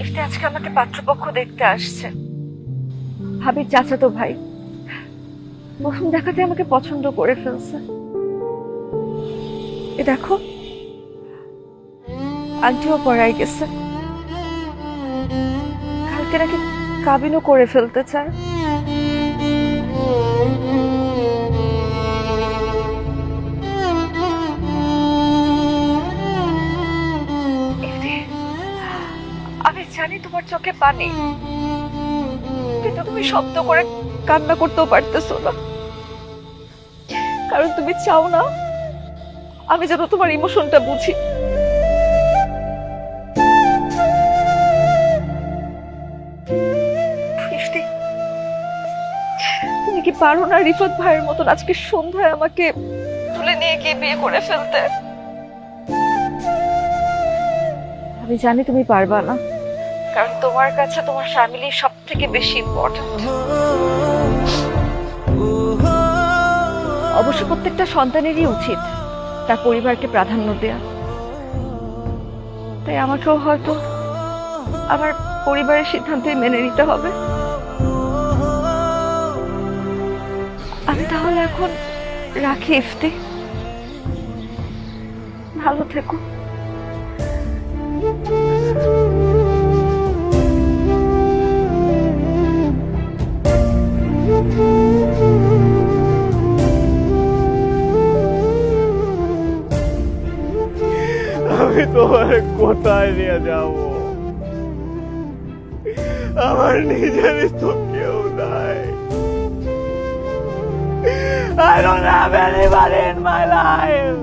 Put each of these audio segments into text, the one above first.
ইফতি আজকে আমাকে পাত্রপক্ষ দেখতে আসছে। ভাবির চাচাতো ভাই প্রথম দেখাতে আমাকে পছন্দ করে ফেলছে। এ দেখো, আন্টিও পড়াই গেছে। কালকে নাকি কাবিনও করে ফেলতে চায়। ইফতি, আমি জানি তোমার চোখে পানি, কিন্তু তুমি শব্দ করে কান্না করতেও পারতেছো না, কারণ তুমি চাও না আমি যেন তোমার ইমোশনটা বুঝি। ইফতি, তুমি কি পারো না রিফাত ভাইয়ের মতন আজকে সন্ধ্যায় আমাকে তুলে নিয়ে গিয়ে বিয়ে করে ফেলতে? আমি জানি তুমি পারবা না, কারণ তোমার কাছে তোমার ফ্যামিলি সব থেকে বেশি ইম্পর্টেন্ট। অবশ্য প্রত্যেকটা সন্তানেরই উচিত তার পরিবারকে প্রাধান্য দেয়া। তাই আমাকেও হয়তো আমার পরিবারের সিদ্ধান্তই মেনে নিতে হবে। আমি তাহলে এখন রাখি ইফতি, ভালো থেকো। আমি তোমার কোথায় নিয়ে যাব? আমার নিজেরই তো কেউ নাই। I don't have anybody in my life.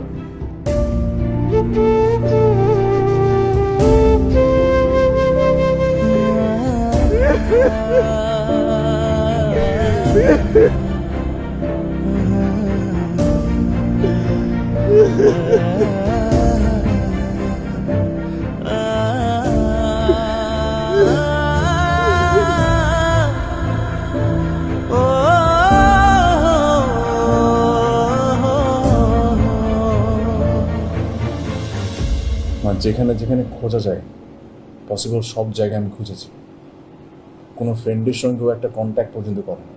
যেখানে যেখানে খোঁজা যায় পসিবল সব জায়গায় আমি খুঁজেছি, কোনো ফ্রেন্ডের সঙ্গেও একটা কন্ট্যাক্ট পর্যন্ত করে না,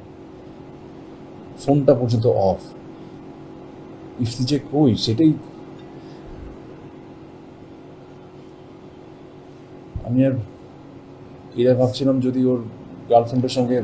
ফোনটা পর্যন্ত অফ। ইফতি যে কই সেটাই আমি আর এরা ভাবছিলাম যদি ওর গার্লফ্রেন্ডের সঙ্গে